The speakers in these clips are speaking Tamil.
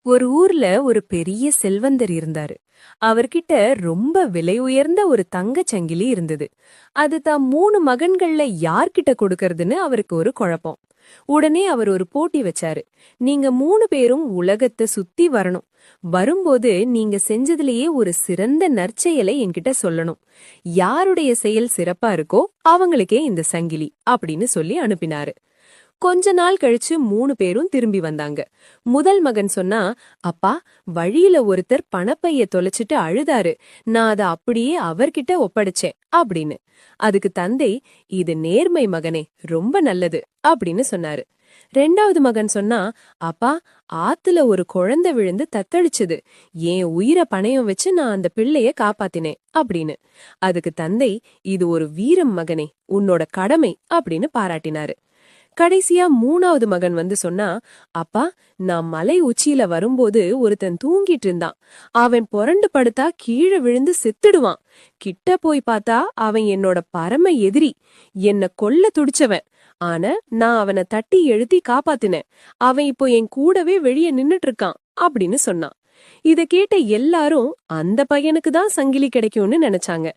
ஒரு ஊர்ல ஒரு பெரிய செல்வந்தர் இருந்தாரு. அவர்கிட்ட ரொம்ப விலை உயர்ந்த ஒரு தங்கச் சங்கிலி இருந்தது. அது தான் 3 மகன்கள்ல யார்கிட்ட கொடுக்கறதுன்னு அவருக்கு ஒரு குழப்பம். உடனே அவர் ஒரு போட்டி வச்சாரு. நீங்க 3 பேரும் உலகத்தை சுத்தி வரணும். வரும்போது நீங்க செஞ்சதுலயே ஒரு சிறந்த நற்செயலை என்கிட்ட சொல்லணும். யாருடைய செயல் சிறப்பா இருக்கோ அவங்களுக்கே இந்த சங்கிலி அப்படின்னு சொல்லி அனுப்பினாரு. கொஞ்ச நாள் கழிச்சு 3 பேரும் திரும்பி வந்தாங்க. முதல் மகன் சொன்னா, அப்பா, வழியில ஒருத்தர் பணப்பைய தொலைச்சிட்டு அழுதாரு. நான் அத அப்படியே அவர்கிட்ட ஒப்படைச்சேன் அப்படின்னு. அதுக்கு தந்தை, இது நேர்மை மகனே, ரொம்ப நல்லது அப்படின்னு சொன்னாரு. 2வது மகன் சொன்னா, அப்பா, ஆத்துல ஒரு குழந்தை விழுந்து தத்தளிச்சுது. என் உயிரை பணயம் வச்சு நான் அந்த பிள்ளைய காப்பாத்தினேன் அப்படின்னு. அதுக்கு தந்தை, இது ஒரு வீரம் மகனே, உன்னோட கடமை அப்படின்னு பாராட்டினாரு. கடைசியா 3வது மகன் வந்து சொன்னா, அப்பா, நான் மலை உச்சியில வரும்போது ஒருத்தன் தூங்கிட்டு இருந்தான். அவன் புரண்டு படுத்தா கீழே விழுந்து செத்துடுவான். கிட்ட போய் பார்த்தா அவன் என்னோட பரம எதிரி, என்ன கொல்ல துடிச்சவன். ஆனா நான் அவனை தட்டி எழுத்தி காப்பாத்தினேன். அவன் இப்போ என் கூடவே வெளியே நின்னுட்டு இருக்கான் அப்படின்னு சொன்னான். இத கேட்ட எல்லாரும் அந்த பையனுக்கு தான் சங்கிலி கிடைக்கும்னு நினைச்சாங்க.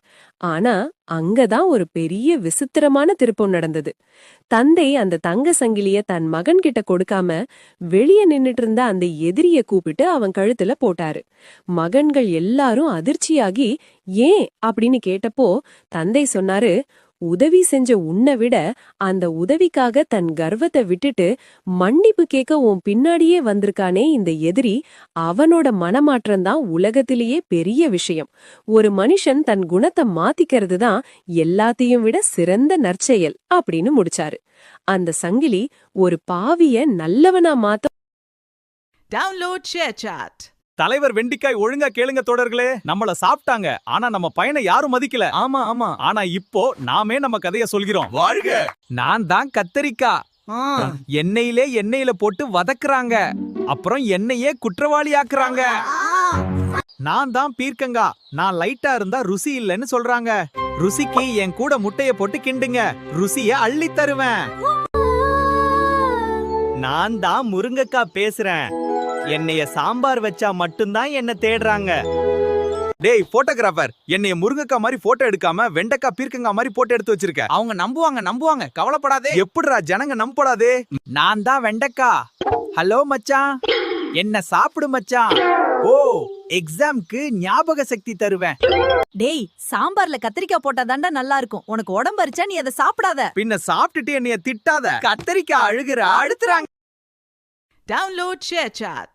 ஆனா அங்கதான் ஒரு பெரிய விசித்திரமான திருப்பம் நடந்தது. தந்தை அந்த தங்க சங்கிலிய தன் மகன் கிட்ட கொடுக்காம வெளிய நின்னுட்டு இருந்த அந்த எதிரிய கூப்பிட்டு அவன் கழுத்துல போட்டாரு. மகன்கள் எல்லாரும் அதிர்ச்சியாகி ஏன் அப்படின்னு கேட்டப்போ தந்தை சொன்னாரு, உதவி செஞ்ச உன்னை விட அந்த உதவிக்காக தன் கர்வத்தை விட்டுட்டு மன்னிப்பு கேட்க உன் பின்னாடியே வந்திருக்கானே இந்த எதிரி, அவனோட மனமாற்றம் தான் உலகத்திலேயே பெரிய விஷயம். ஒரு மனுஷன் தன் குணத்தை மாத்திக்கிறது தான் எல்லாத்தையும் விட சிறந்த நற்செயல் அப்படின்னு முடிச்சாரு. அந்த சங்கிலி ஒரு பாவிய நல்லவனா மாத்த Download ShareChat. தலைவர் வெண்டிக்காய் ஒழுங்கா கேளுங்க தோழர்களே. நம்மள சாப்பிட்டாங்க, ஆனா நம்ம பையனை யாரும் மதிக்கல. ஆமா ஆமா. ஆனா இப்போ நாமே நம்ம கதைய சொல்கிறோம். வாழ்க. நான் தான் கத்தரிக்காய். எண்ணெயில போட்டு வதக்குறாங்க. அப்புறம் எண்ணெயே குற்றவாளி ஆக்குறாங்க. நான் தான் பீர்க்கங்கா. நான் லைட்டா இருந்தா ருசி இல்லைன்னு சொல்றாங்க. ருசிக்கு என் கூட முட்டைய போட்டு கிண்டுங்க, ருசிய அள்ளி தருவேன். நான் தான் முருங்கக்காய் பேசுறேன். என்னைய சாம்பார் வச்சா மட்டும்தான் என்ன தேடுறாங்க. டேய் போட்டோகிராஃபர், என்னைய முருங்கக்காய் மாதிரி போட்டோ எடுக்காம வெண்டைக்காய் பீர்க்கங்காய் மாதிரி போட்டோ எடுத்து வச்சிருக்க. அவங்க நம்புவாங்க, கவலைப்படாதே. எப்படிடா ஜனங்க நம்பப்படாதே? நான் தான் வெண்டைக்காய். ஹலோ மச்சான், என்ன சாப்பிடு மச்சான். ஓ, எக்ஸாம்க்கு ஞாபக சக்தி தருவேன். டேய், சாம்பார்ல கத்திரிக்காய் போட்டா தாண்டா நல்லா இருக்கும். உனக்கு உடம்பு அரிச்சா நீ அதை சாப்பிடாத. பின்ன சாப்பிட்டுட்டு என்னைய திட்டாத. கத்தரிக்காய் அழுகுற அழுத்துறாங்க. Download ShareChat.